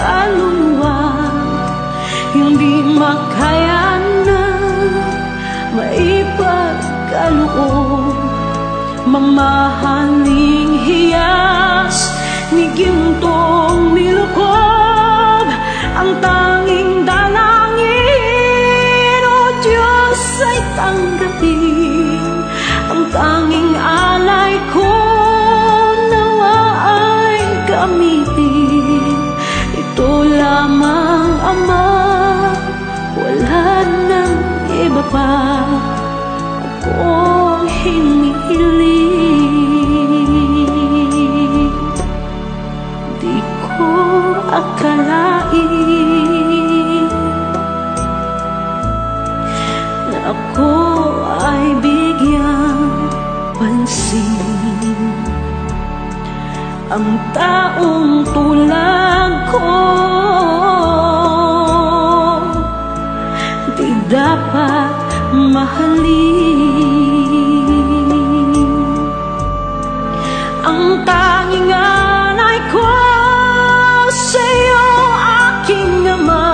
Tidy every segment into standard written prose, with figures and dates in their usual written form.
kaluluwa, hindi makaya na maipagkaloob. Mamahaling hiyas ni gintong nilukob, ang tanging dalangin, o Diyos, ay tanggapin. Ang tanging alay ko nawa ay gamitin. Ito lamang, Ama, wala nang iba pa akong hinihiling. Di ko akalain na ako ay bigyang pansin. Ang taong tulad ko di dapat mahalin. Ang tanging alay ko sa'yo, aking Ama,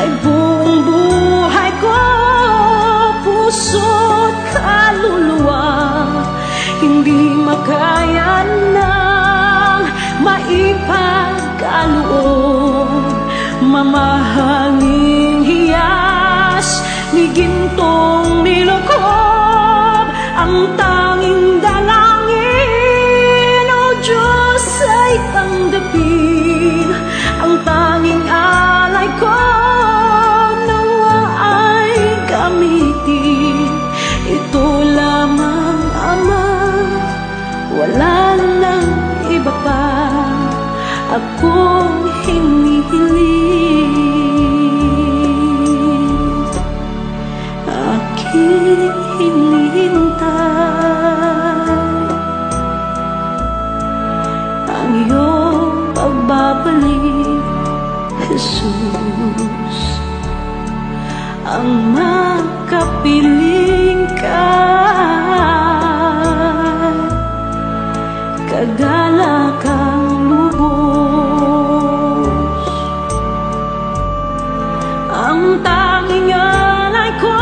ay buong buhay ko, puso't kaluluwa. Hindi makaya nang maipagkaloob. Mamahaling hiyas ni gintong nilukob, ang tanging dalangin, o Diyos, ay tanggapin. Ang tanging alay ko nawa ay gamitin. Ito lamang, Ama, wala nang iba pa akong hinihiling. Aking hinihintay ang iyong pagbabalik, Jesus. Ang makapiling ka, kagalakang lubos. Ang tanging alay ko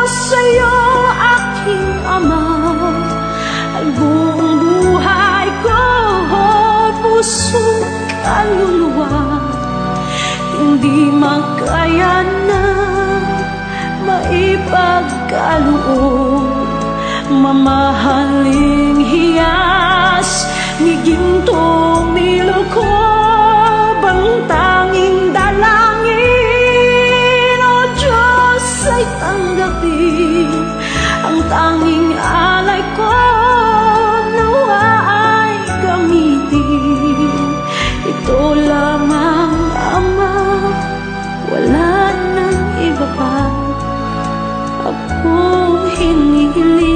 sa'yo, aking Ama, ay buong buhay ko, puso't kaluluwa. Hindi makaya na maipagkaloob. Mamahaling hiyas ni gintong nilukob, ang tanging dalangin, o Diyos, ay tanggapin. Ang tanging alay ko nawa ay gamitin. Ito lamang, Ama, wala nang iba pa akong hinihiling.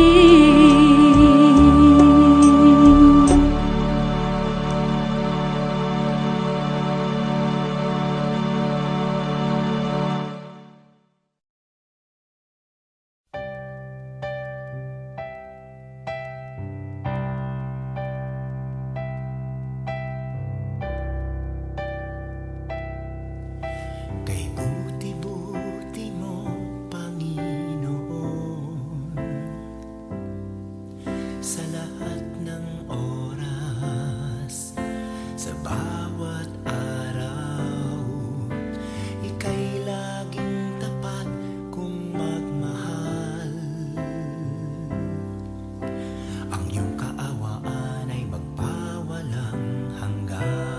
Kay buti-buti mo, Panginoon, sa lahat ng oras, sa bawat araw, ika'y laging tapat kung magmahal. Ang iyong kaawaan ay magpawalang hanggan.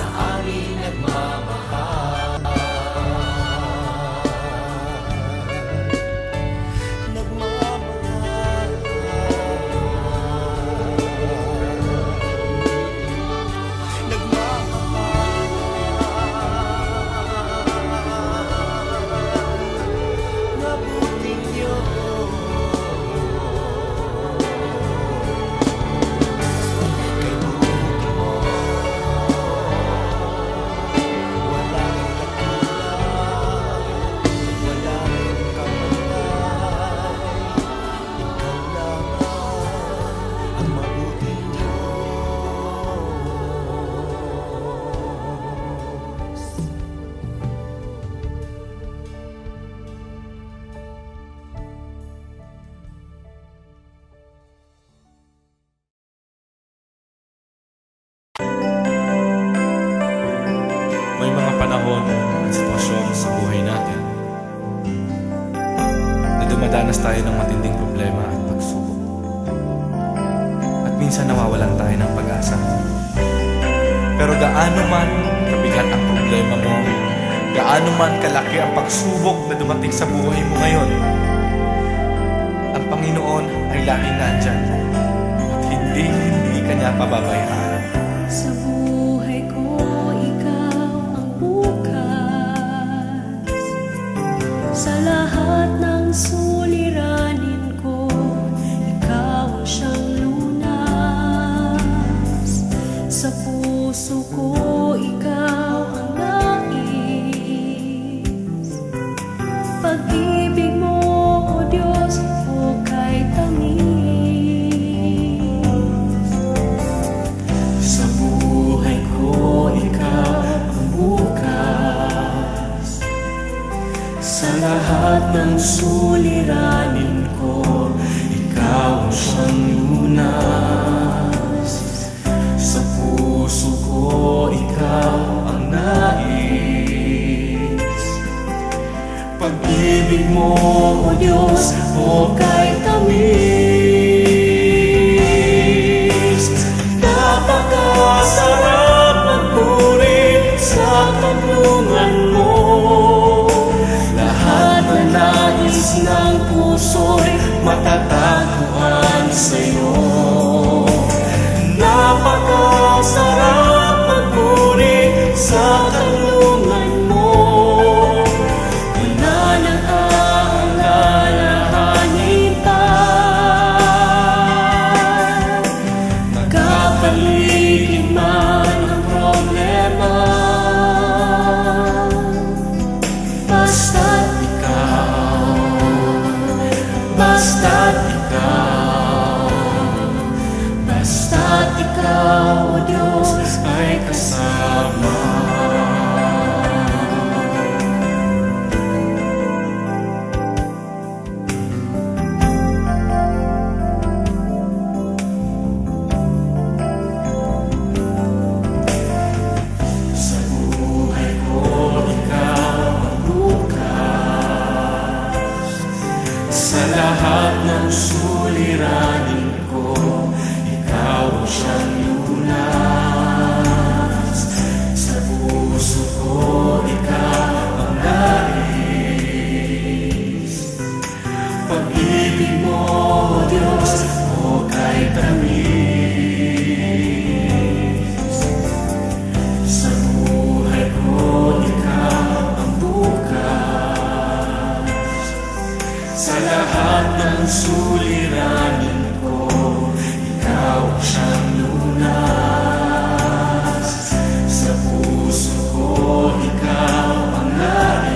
sa aming nagmamahal. May mga panahon at sitwasyon sa buhay natin na dumadanas tayo ng matinding problema at pagsubok. At minsan nawawalan tayo ng pag-asa. Pero gaano man kabigat ang problema mo, gaano man kalaki ang pagsubok na dumating sa buhay mo ngayon, ang Panginoon ay laging nandyan at hindi ka niya pababayaan. Sa buhay ko, ikaw ang bukas. Sa lahat ng suliranin ko, ikaw ang siyang lunas. Sa puso ko, ikaw ang nais. Pag-ibig mo, O Diyos, hukay tamis. Sa buhay ko, ikaw ang bukas. Sa lahat ng suliranin ko, ikaw ang siyang lunas. Sa puso ko, ikaw ang nais. Pag-ibig mo, O Diyos, hukay tamis. Napakasarap magpuri sa tanungan mo. Lahat na nais ng puso'y matatagpuan sa'yo. Napakasarap magpuri sa tanungan mo. Wala nang aalalahanin pa. Nagkapaligid man ang problema, basta't ikaw, basta't ikaw, basta't ikaw, O Diyos, ay kasama. Sa buhay ko, ikaw ang bukas. Sa lahat ng suliranin ko, ikaw ang siyang lunas. Sa puso ko, ikaw ang nais. Pag-ibig mo, O Diyos, hukay tamis. Sa buhay ko, ikaw ang bukas. Sa lahat ng suliranin ko, ikaw ang siyang lunas. Sa puso ko, ikaw ang nais.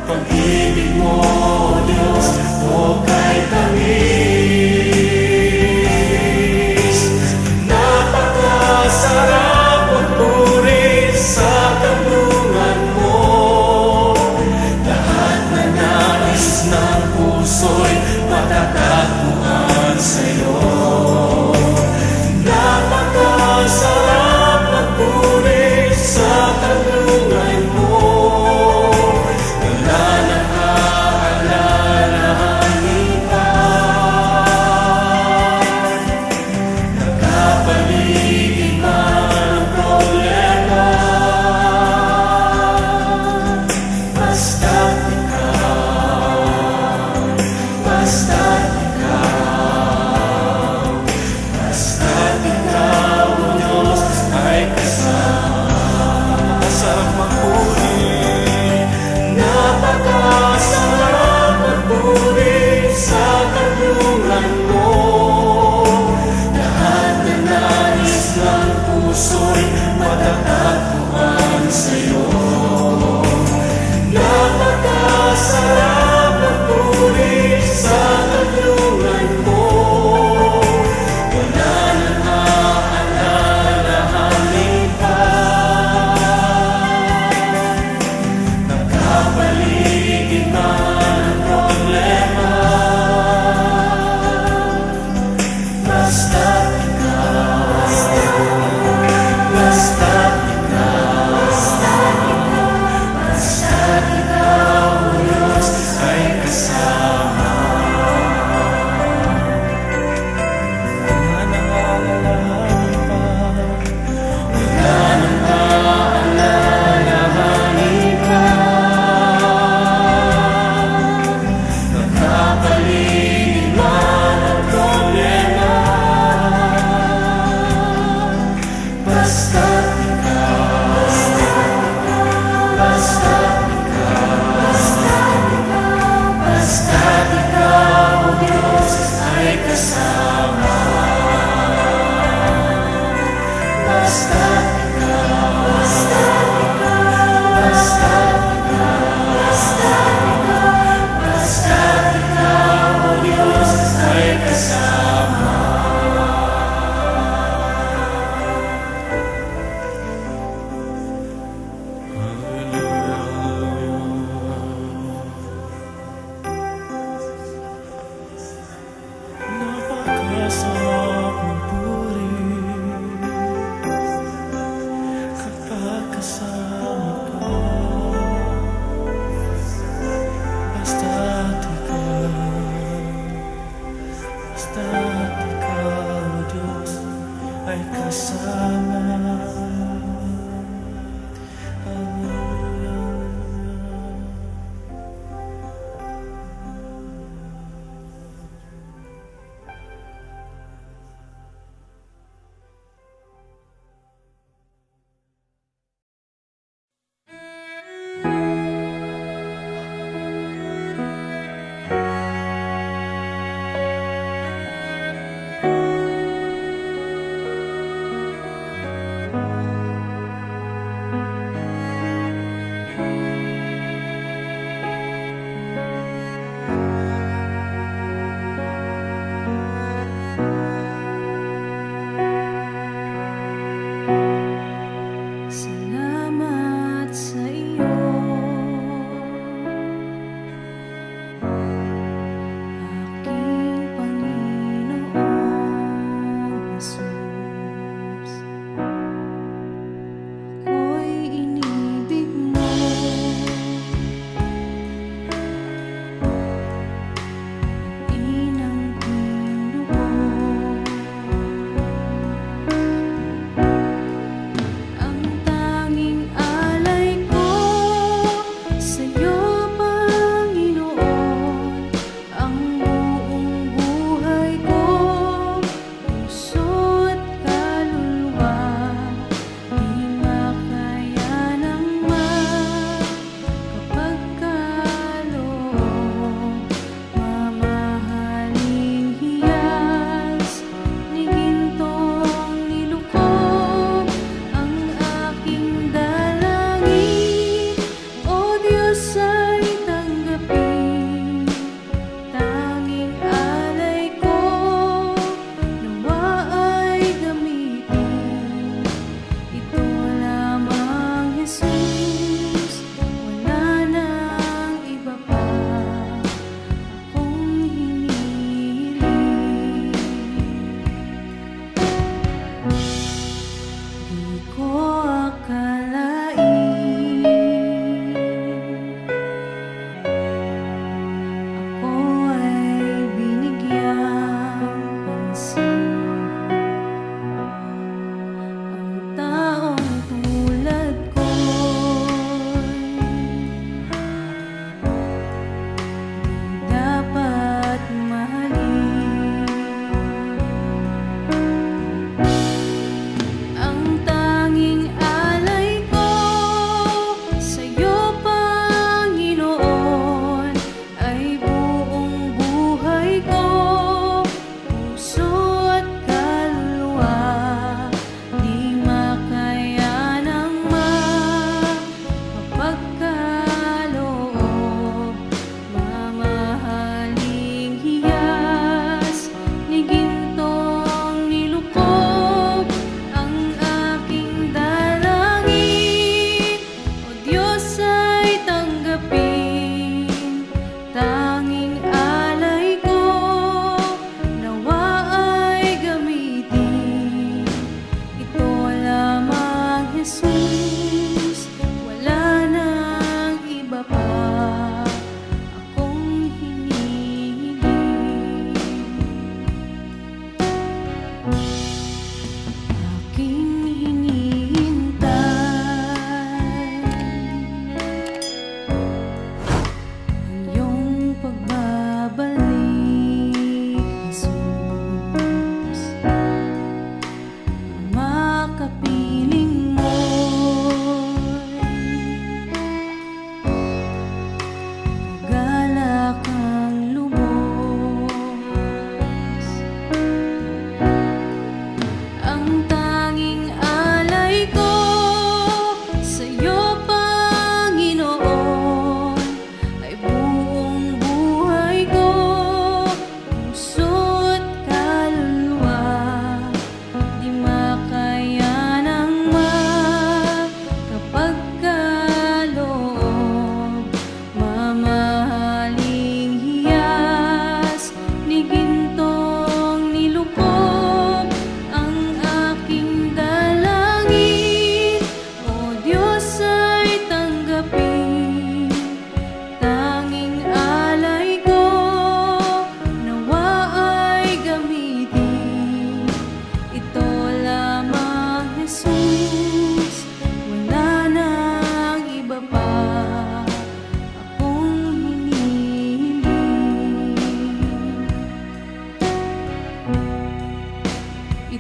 Pag-ibig mo, O Diyos, hukay tamis. Napakasarap magpuri sa tanungan mo. Lahat na nais ng puso'y matatagpuan sa'yo. Napakasarap magpuri sa tanungan mo. Wala nang aalalahanin pa. Nagkapaligid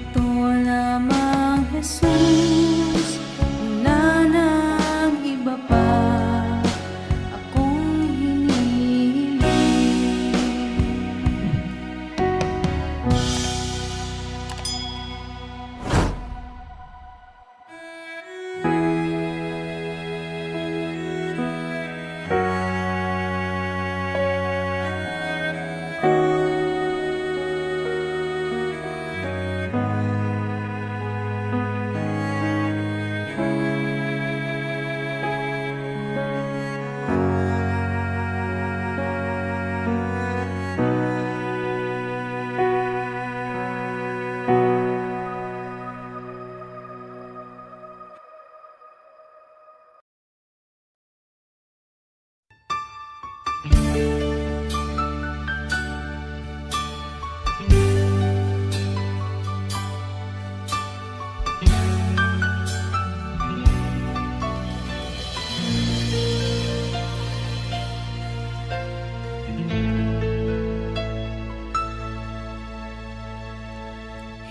Ito lamang Jesus, wala nang iba pa akong hinihiling.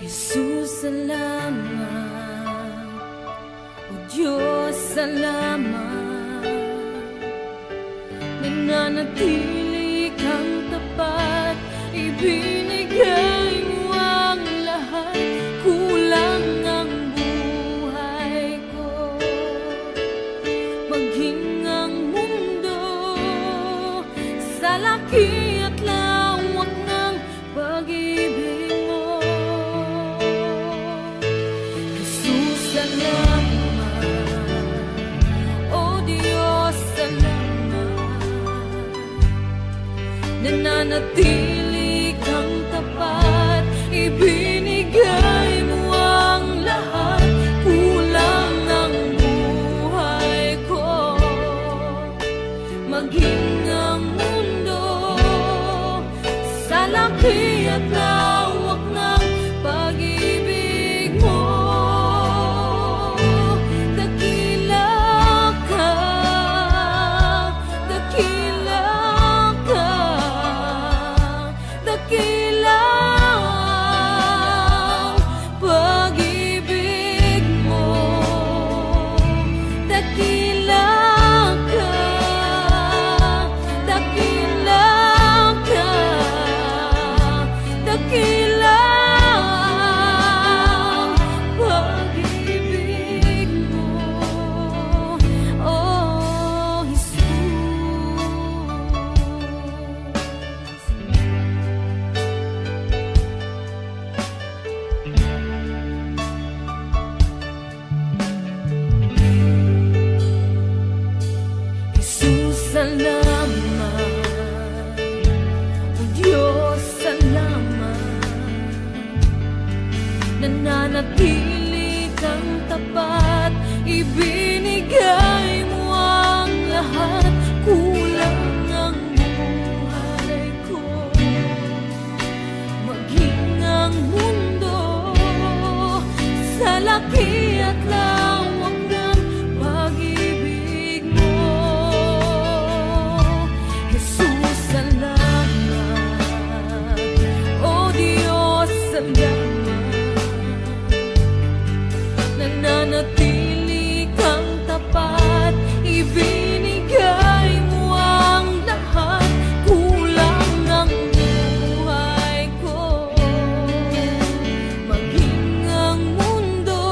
Jesus, salamat. O Diyos, salamat. Nananatili kang tapat, ibinigay mo ang lahat. Kulang ang buhay ko, maging ang mundo sa laki at lawak ng pag-ibig mo. Jesus, salamat. O Diyos, salamat. Nananatili kang tapat, ibinigay mo ang lahat. Kulang ang buhay ko, maging ang mundo sa laki at lawak ng pag-ibig mo. Dakila ka, dakila ka, dakila ang pag-ibig mo. Dakila ka, dakila ka, dakila ang pag-ibig mo. Oh, Jesus. Jesus, salamat. O Diyos, salamat. Nananatili kang tapat, ibinigay mo ang lahat. Kulang ang buhay ko, maging ang mundo sa laki at lawak ng pag-ibig mo. Jesus, salamat. O Diyos, salamat. Nananatili kang tapat, ibinigay mo ang lahat. Kulang ang buhay ko, maging ang mundo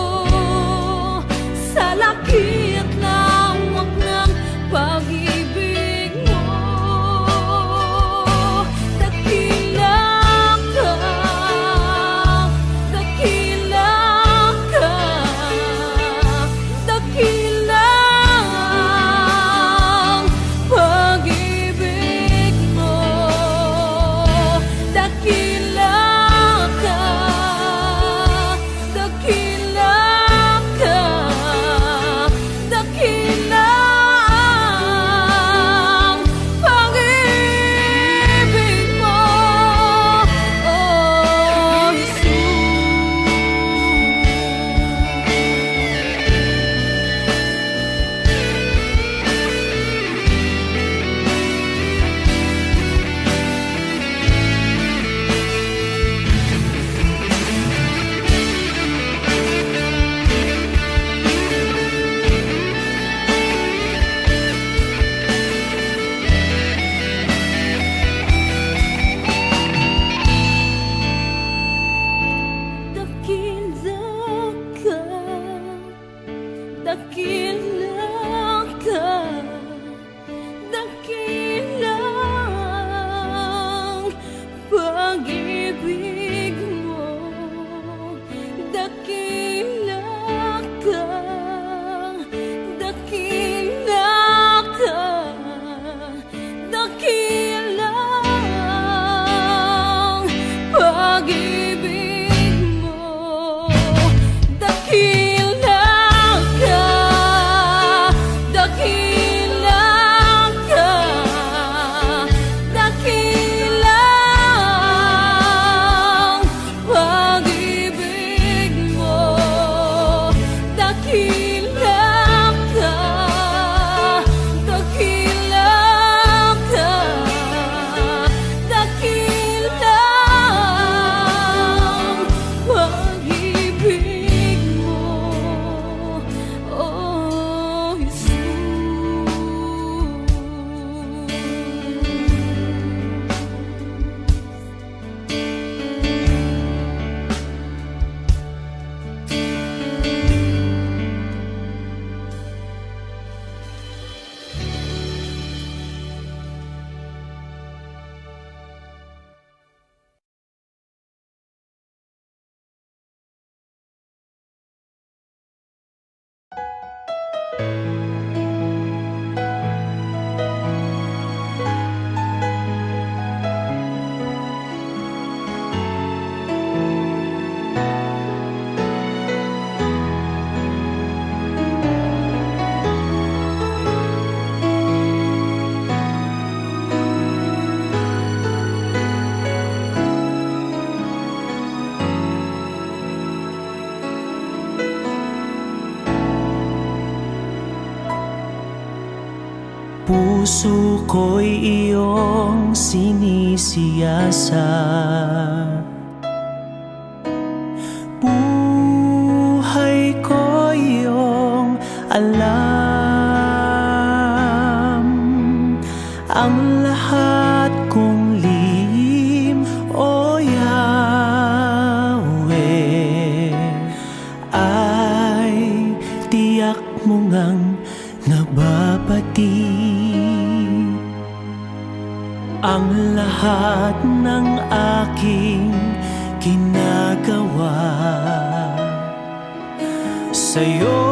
pag-ibig mo, dakila ka, dakila ka, dakila ang pag-ibig mo, dakila ka, dakila ka, dakila ang pag-ibig mo, dakila ka, dakila ka, dakila ang pag-ibig mo, oh Jesus. Puso ko'y iyong sinisiyasat, buhay ko iyong alam, ang lahat kong lihim, o Yahweh, ay tiyak mo ngang nababati. Ang lahat ng aking ginagawa sa'yo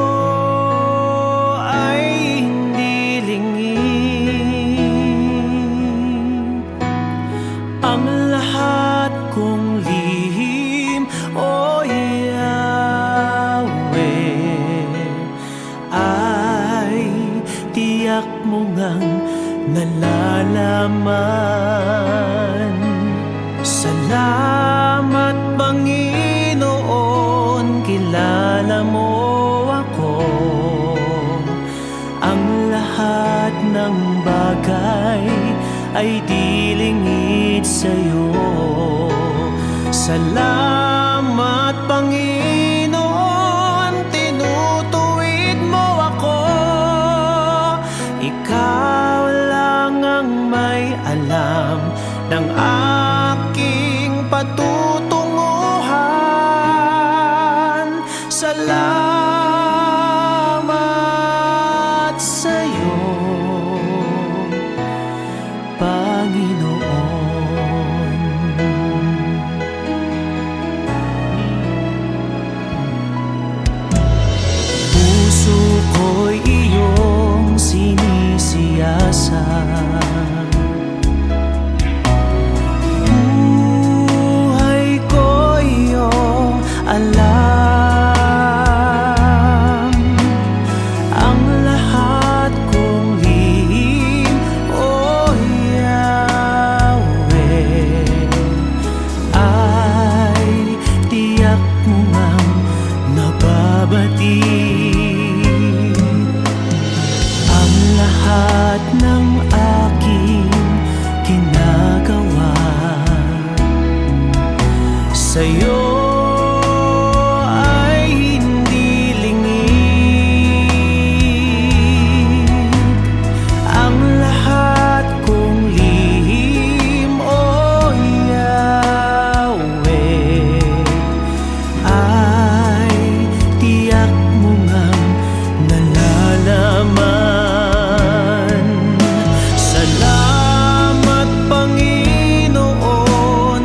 ay hindi lingid. Ang lahat kong lihim, o Yahweh, ay tiyak mo ngang nalalaman. Salamat Panginoon, kilala mo ako. Ang lahat ng bagay ay di lingid sa'yo. Salamat Panginoon, tinutuwid mo ako. Ikaw lang ang may alam ng aking patutunguhan. Salamat sa'yo, Panginoon. Puso ko'y iyong sinisiyasat, buhay ko iyong alam, ang lahat kong lihim, o Yahweh, ay tiyak mo ngang nababati. Ang lahat ng aking ginagawa sa'yo ay hindi lingid. Ang lahat kong lihim, o Yahweh, ay tiyak mo ngang nalalaman. Salamat Panginoon,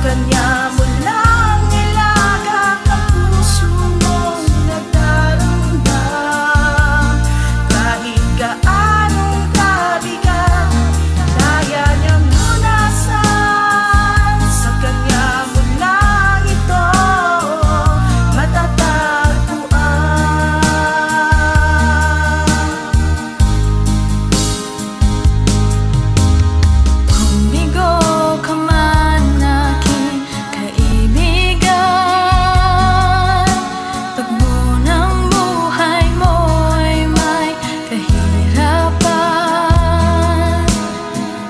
kanya mo lang ilagak ang puso mong nagdarandam. Kahit gaanong kabigat, kaya niyang lunasan. Sa kanya mo lang ito matatagpuan. Kung bigo ka man aking kaibigan, tagbo ng buhay mo'y may kahirapan,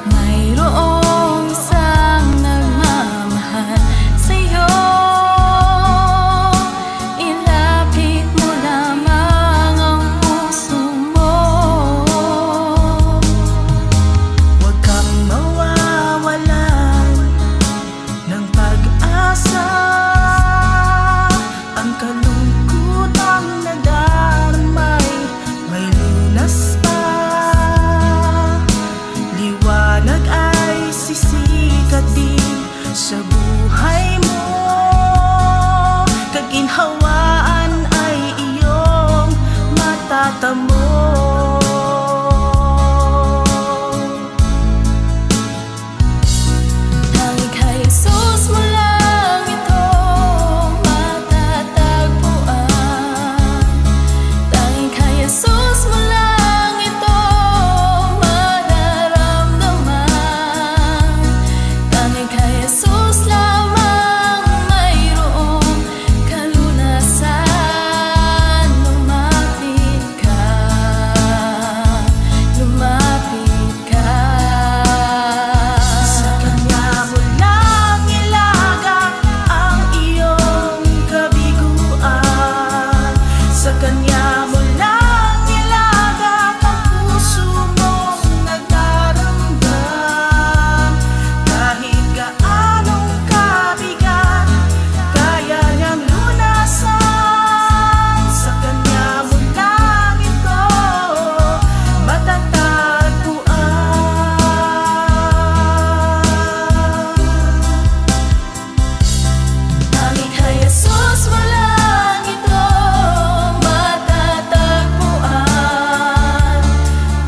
mayroong isang nagmamahal sa'yo. Ilapit mo lamang ang puso mo. Huwag kang mawawalan ng pag-asa. Ang kalungkutang nadarmay may lunas pa. Liwanag ay sisikat din sa buhay mo. Kaginhawaan ay iyong matatamo. Tanging kay Jesus mo lang ito matatagpuan. Tanging kay Jesus mo lang ito mararamdaman. Tanging kay Jesus lamang mayroong kalunasan. Lumapit ka, lumapit ka. Sa kanya mo lang ilagak ang iyong kabiguan. Sa kanya mo lang ilagak ang puso mong nagdarandam. Kahit gaanong kabigat, kaya niyang lunasan. Sa kanya mo lang ito matatagpuan. Tanging kay Jesus mo lang ito matatagpuan.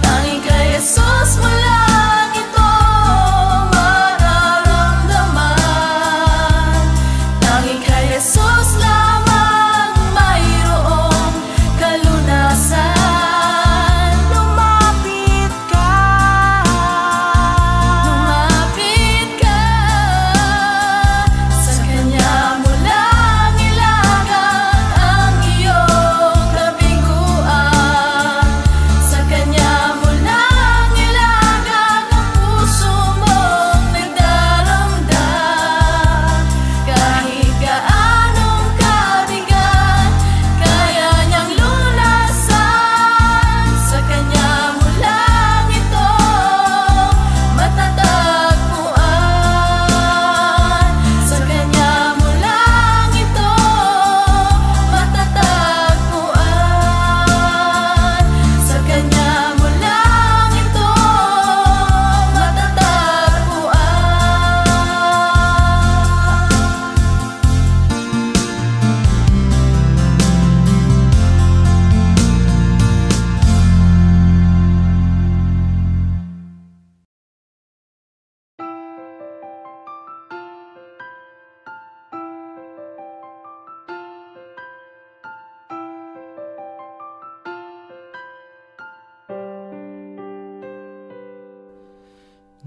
Tanging kay Jesus mo lang ito mararamdaman. Tanging kay Jesus lamang mayroong kalunasan. Lumapit ka, lumapit ka. Sa kanya mo lang ilagak ang iyong kabiguan. Sa kanya mo lang ilagak ang puso mong nagdaramdam. Kahit gaanong kabigat, kaya niyang lunasan. Sa kanya mo lang ito matatagpuan. Sa kanya mo lang ito matatagpuan. Sa kanya mo lang ito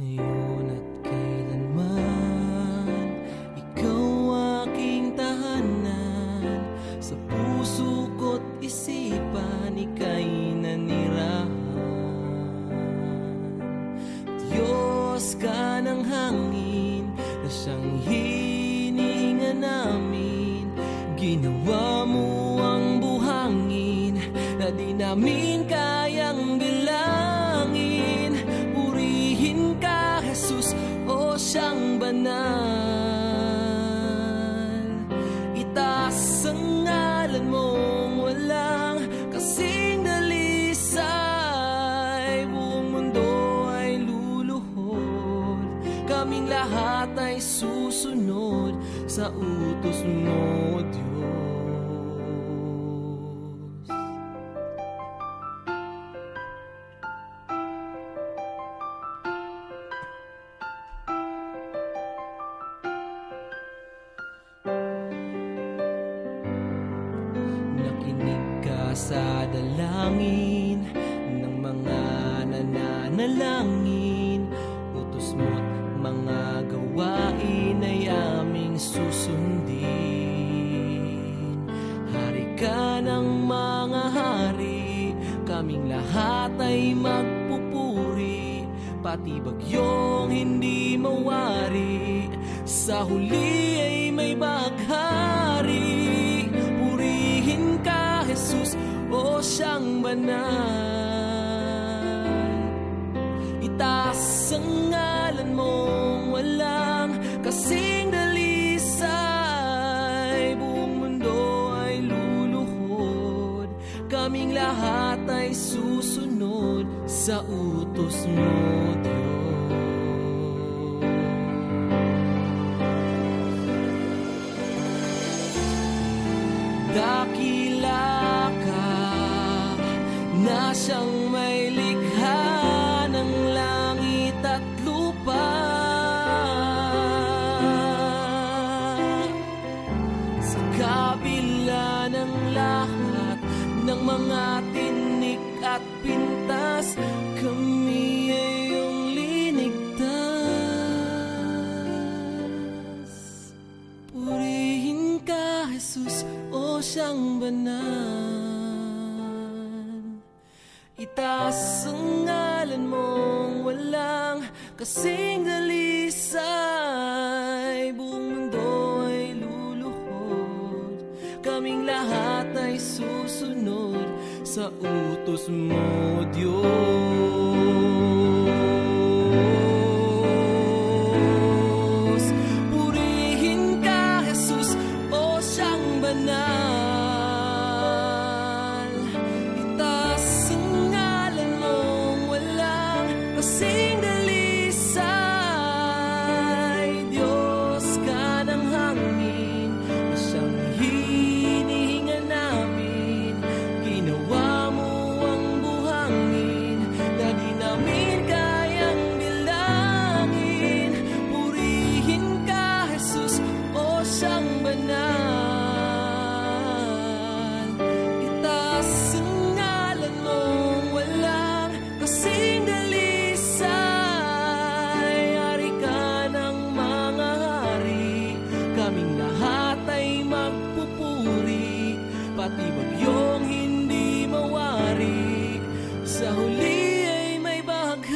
Ngayon at kailanman, ikaw aking tahanan. Sa puso ko't isipan, ika'y nanirahan. Diyos ka ng hangin, na siyang hininga namin. Ginawa mo ang buhangin, na di namin kayang bilangin. Purihin ka, Jesus, o siyang banal. Itaas ang ngalan mong walang kasing dalisay. Buong mundo ay luluhod, kaming lahat ay susunod. susunod sa utos mo, Diyos. Nakinig ka sa dalangin ng mga nananalangin. Utos mo't mga gawain ay aming susundin. Hari ka ng mga hari, kaming lahat ay magpupuri. Pati bagyong hindi mawari, sa huli ay may baghari. Purihin ka, Jesus, o siyang banal. Itaas ang ngalan mong walang kasing dalisay. Buong mundo ay luluhod, kaming lahat ay susunod sa utos mo, Diyos. Dakila ka na siyang may likha ng langit at lupa. Sa kabila ng lahat ng mga tinik at pintas, kami ay iyong linigtas. Purihin ka, Jesus, o siyang banal. Itaas ang ngalan mong walang kasing dalisay. Buong mundo ay luluhod, kaming lahat ay susunod sa utos mo, Diyos. Purihin ka, Jesus, o siyang banal. Itaas ang ngalan mong walang kasing dalisay. Diyos ka ng hangin na siyang hinihinga namin. Ginawa mo ang buhangin na di namin kayang bilangin. Purihin ka, Jesus, o siyang banal. Itaas ang ngalan mong walang kasing dalisay. Hari ka ng mga hari, kaming lahat ay magpupuri. Pati bagyong hindi mawari, sa huli ay may baghari.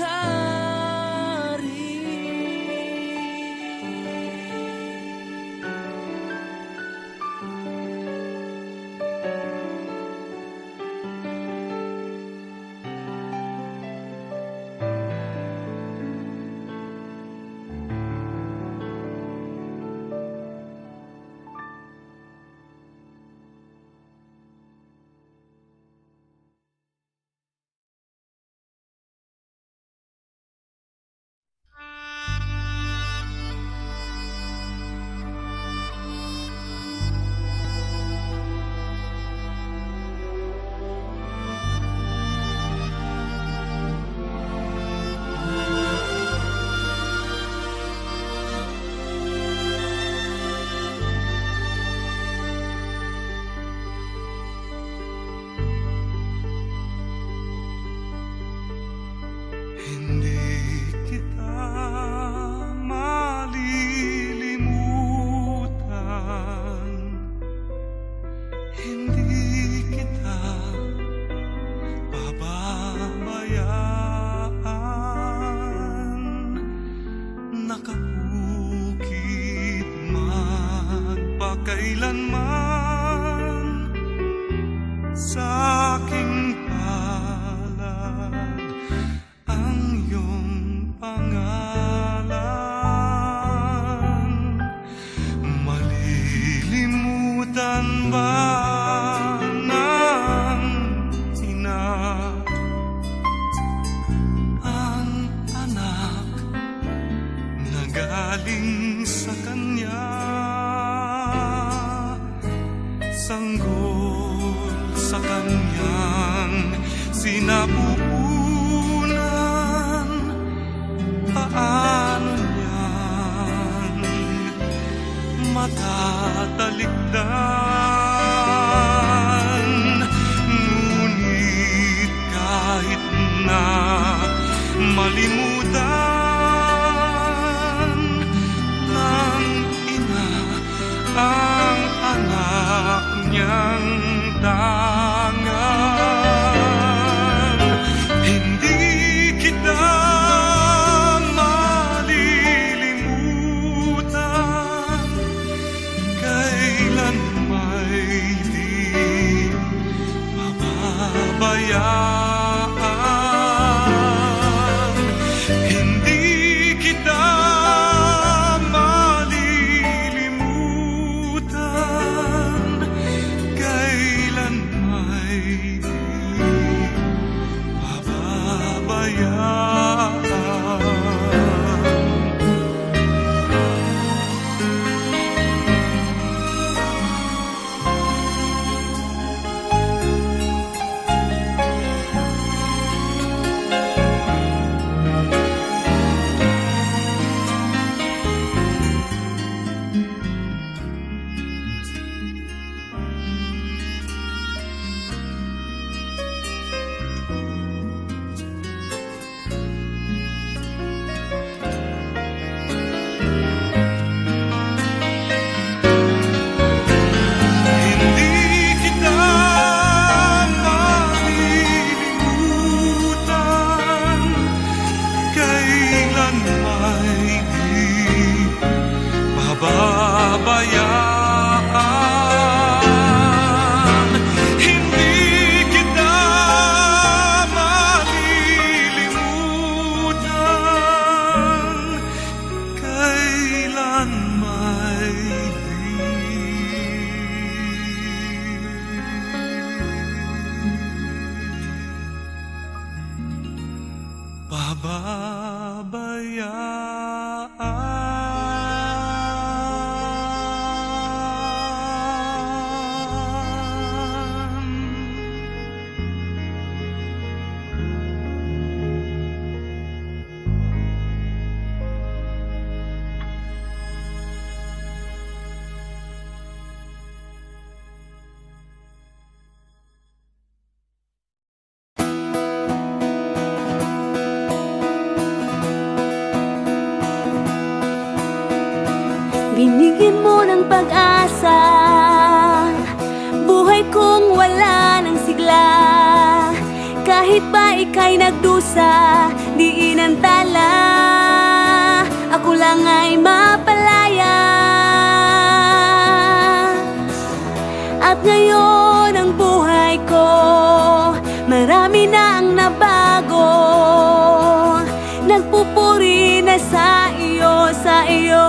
galing sa Kanya. sanggol sa kanyang sinapupunan. Paano niyang matatalikdan? Ngunit kahit na malimutan ng ina ang anak niyang tangan, hindi kita malilimutan, kailan may di mababayaan. Hindi kita malilimutan, kailan may di mababayaan. Binigyan mo ng pag-asa, buhay kong wala ng sigla. Kahit pa ika'y nagdusa, di inantala, ako lang ay mapalaya. At ngayon ang buhay ko, marami na ang nabago. Nagpupuri na sa iyo, sa iyo.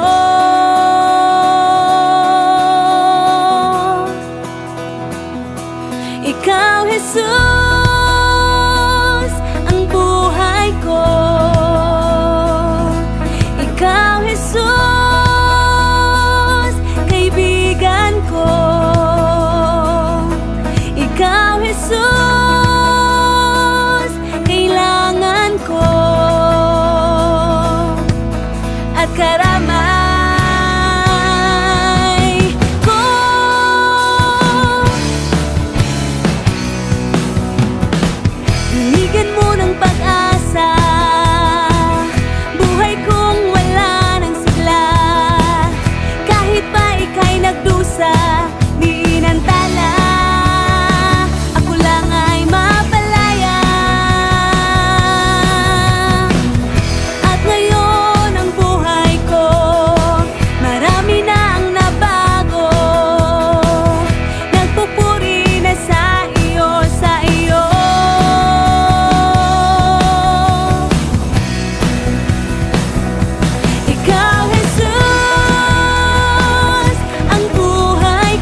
Ikaw, Jesus, ang buhay ko. Ikaw, Jesus, kaibigan ko. Ikaw, Jesus, kailangan ko. At karamay ko. Binigyan mo ng pag-asa, buhay kong wala ng sigla. Kahit pa ika'y nagdusa, di inantala, ako lang ay mapalaya. At ngayon ang buhay ko, marami na ang nabago. Nagpupuri na sa iyo, sa iyo. Ikaw, Jesus, ang buhay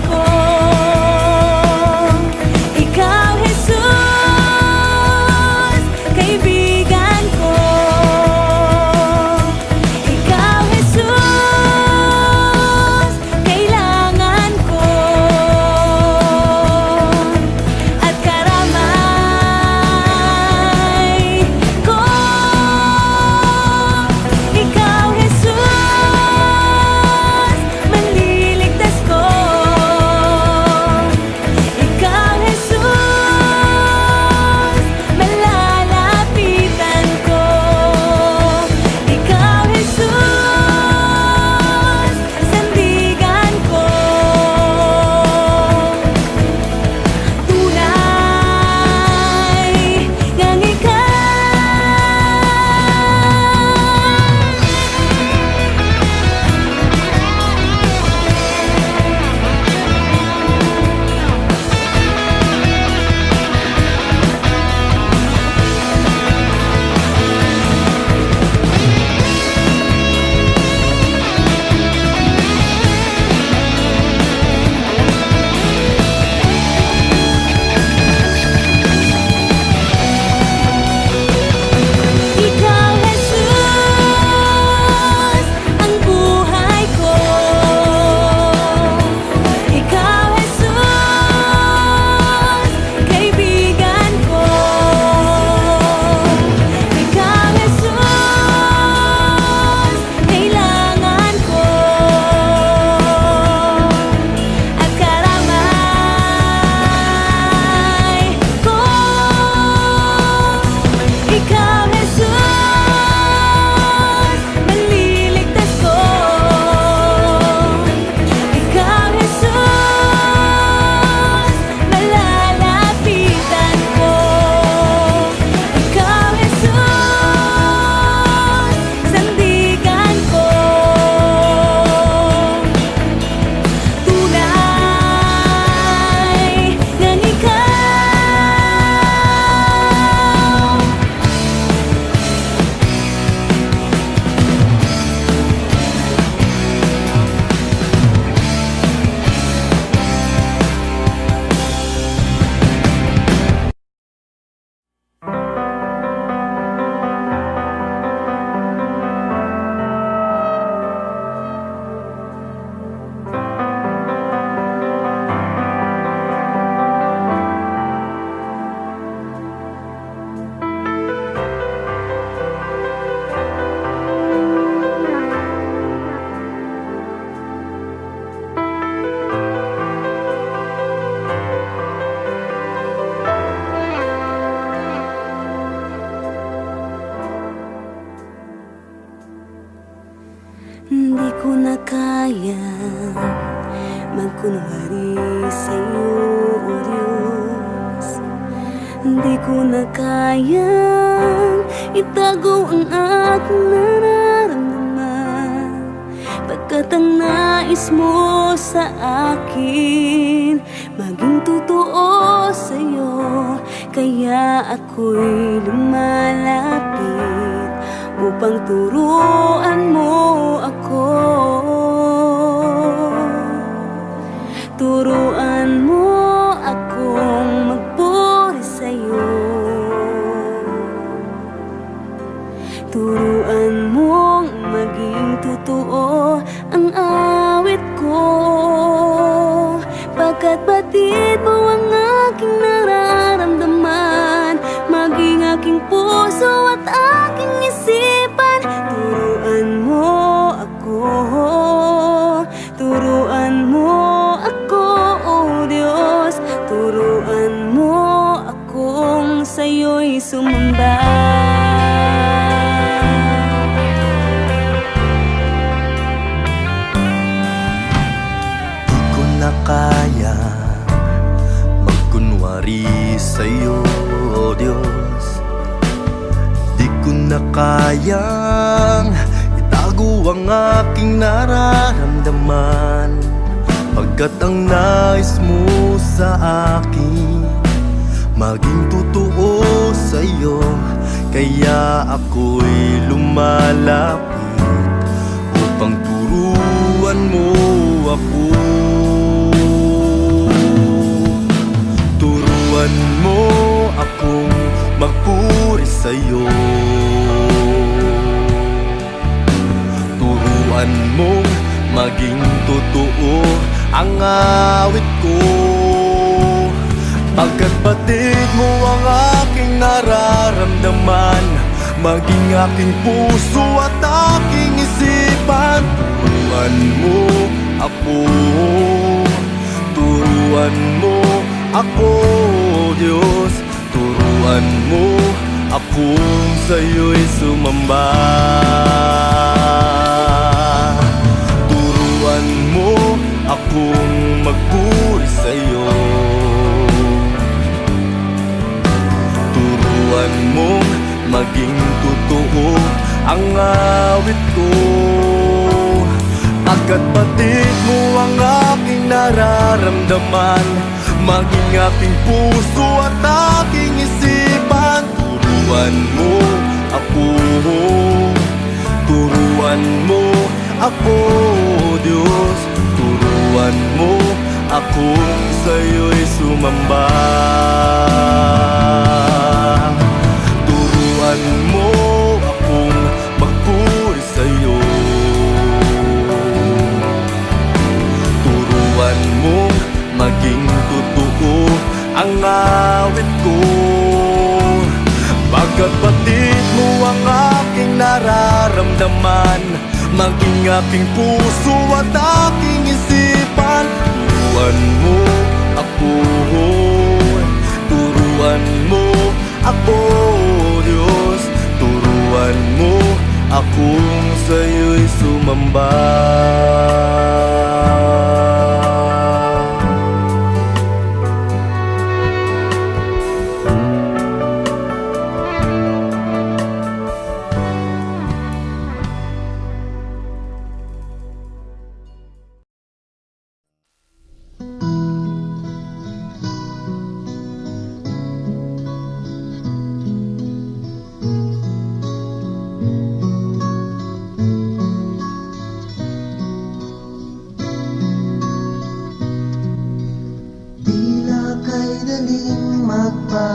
kayang magkunwari sa'yo, O Diyos. Hindi ko na kayang itago ang aking nararamdaman, pagkat ang nais mo sa akin maging totoo sa'yo. Kaya ako'y lumalapit upang turuan mo ako. Turuan mo akong magpuri sa'yo. Turuan mong maging totoo ang awit ko, pagkat batid mo ang aking nararamdaman, maging aking puso at aking isipan. Turuan mo ako, turuan mo ako, O Diyos. Turuan mo akong sa'yo'y sumamba. Kaya magkunwari sa'yo, O Diyos. Di ko na kayang itago ang aking nararamdaman, pagkat ang nais mo sa akin maging totoo sa'yo. Kaya ako'y lumalapit upang turuan mo ako. Turuan mo akong magpuri sa'yo. Turuan mong maging totoo ang awit ko, pagkat batid mo ang aking nararamdaman, maging aking puso at aking isipan. Turuan mo ako, turuan mo ako, Diyos. Turuan mo akong sa'yo'y sumamba. Turuan mo akong magpuri sa'yo. Turuan mong maging totoo ang awit ko, pagkat batid mo ang aking nararamdaman, maging aking puso at aking isipan. Turuan mo ako, turuan mo ako, Diyos. Turuan mo akong sa'yo'y sumamba. Turuan mo akong magpuri sa'yo. Turuan mong maging totoo ang awit ko, pagkat batid mo ang aking nararamdaman, maging aking puso at aking isipan. Turuan mo ako, turuan mo ako, Diyos. Turuan mo akong sa'yo'y sumamba.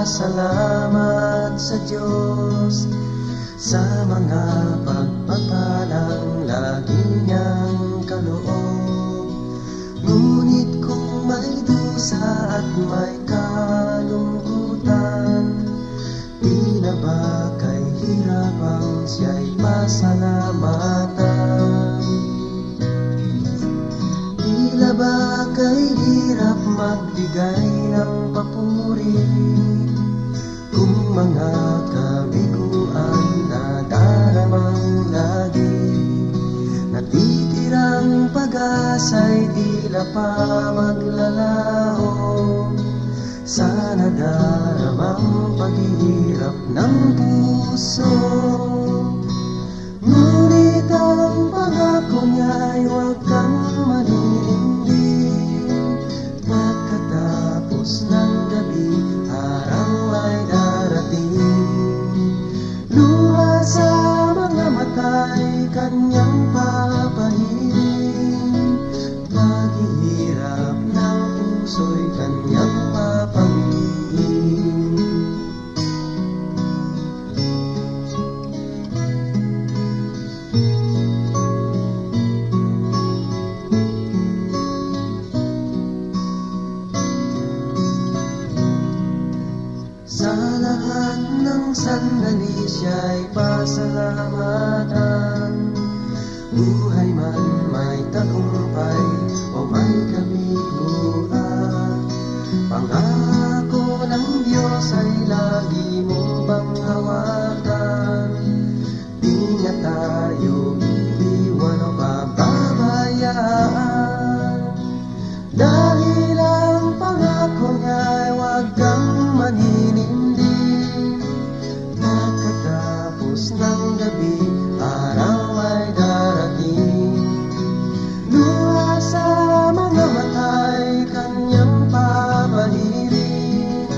Salamat sa Diyos sa mga pagpapalang lagi niyang kaloob. Ngunit kung may dusa at may kalungkutan, di na ba kay hirap ang siya'y pasalamatan? Tila ba kay hirap magbigay ng papuri kung mga kabiguan na daramang lagi natitira Tangirang pag-asa'y tila pa maglalaho sa nadaramang paghihirap ng puso. Ngunit ang pangako niya'y huwag kang maninindig. Pagkatapos ng gabi, araw ay darating. Luha sa mga mata'y kanyang papahiling. Paghihirap ng puso'y kanyang papawiin. Sa lahat ng sandali siya'y pasalamatan. Buhay man may tagumpay o may kabiguan, pangako ng Diyos ay lagi mong panghawakan. Di niya tayo iiwan o pababayaan, dahil ang pangako niya'y huwag kang maninindig. Pagkatapos ng gabi, araw ay darating. Luha sa mga mata'y kanyang papahiring.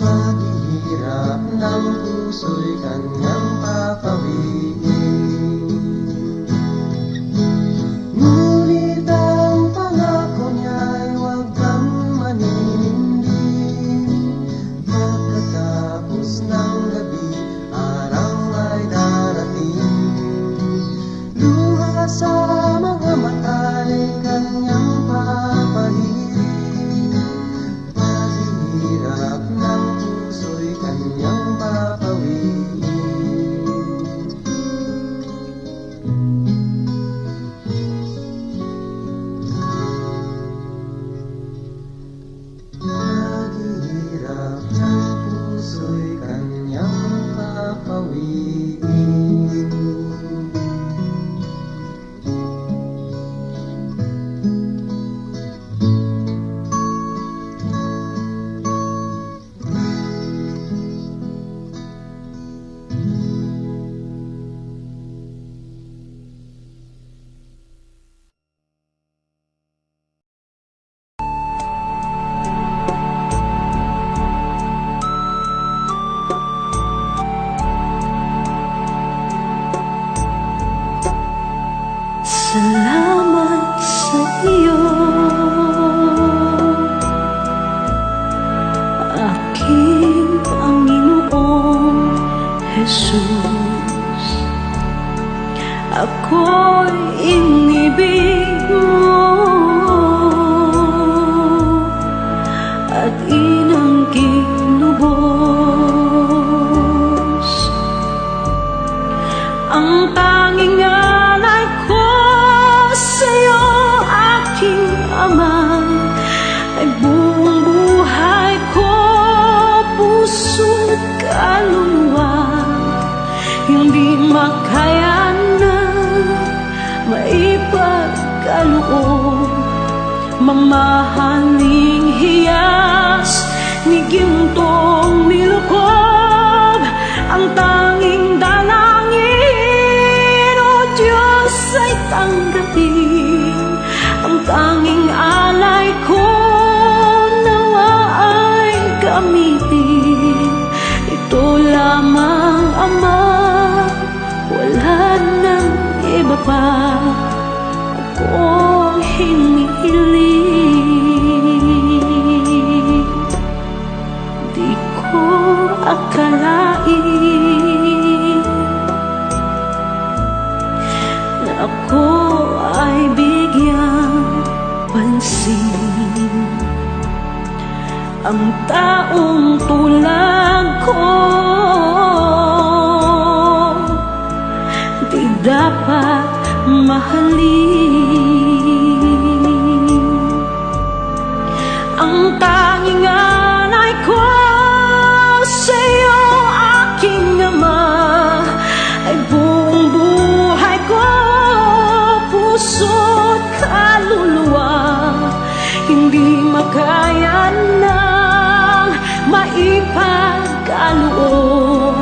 Paghihirap ng puso'y kanyang papawiin. Ngunit ang pangako niya'y huwag kang maninindig. Pagkatapos ng gabi, araw ay darating. Luha sa mga mata'y kanyang papahiring. Paghihirap ng puso'y kanyang papawiin. Paghihirap ng puso'y kanyang papawiin. Salamat sa iyo, aking Panginoong Jesus. Ako'y inibig mo at inangging lubos. Ang tanging alay ko sa'yo, aking Ama, ay buong buhay ko, puso't kaluluwa. Hindi makaya na maipagkaloob, mamahaling hiyas ni gintong nilukob. Ang tanging dalangin, o Diyos, ay tanggapin. Ang tanging alay ko, nawa ay gamitin. Ito lamang, Ama, wala nang iba pa akong hinihiling. Di ko akalain na ako ay bigyang pansin. Ang taong tulad ko di dapat mahalin. Ang tanging alay ko sa'yo, aking Ama, ay buong buhay ko, puso kaloob,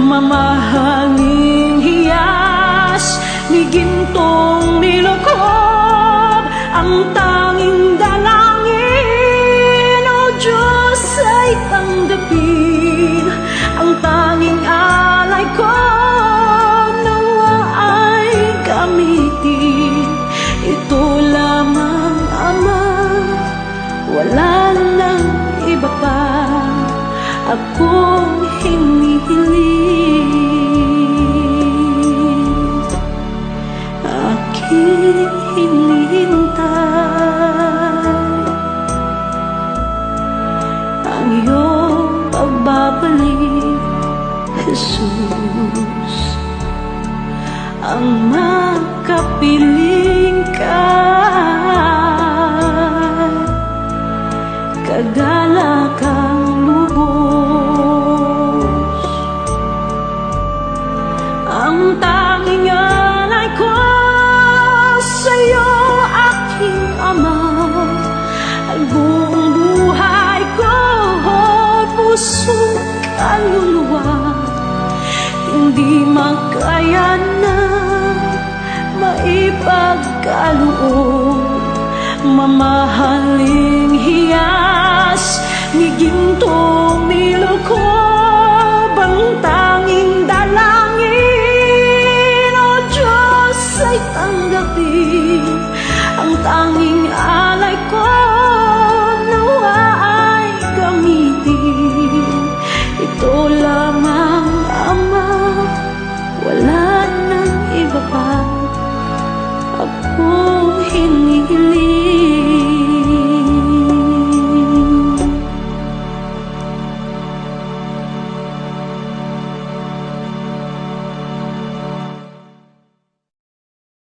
mamahaling hiyas ni gintong nilukob. Ang tanging dalangin, O Diyos, ay tanggapin. Ang tanging alay ko nawa ay gamitin. Ito lamang, Ama, wala nang iba pa akong hinihiling. Aking hinihintay ang iyong pagbabalik, Jesus. Ang makapiling ka, kagalakang lubos. Ang tanging alay ko sa'yo, aking Ama, ay buong buhay ko, puso, kaluluwa. Hindi makayanan, maipagkaloob, mamahaling hiyas ni gintong nilukob. Ang tanging dalangin, O Diyos, ay tanggapin. Ang tanging alay ko nawa ay gamitin. Ito lamang, Ama, wala nang iba pa akong hinihiling.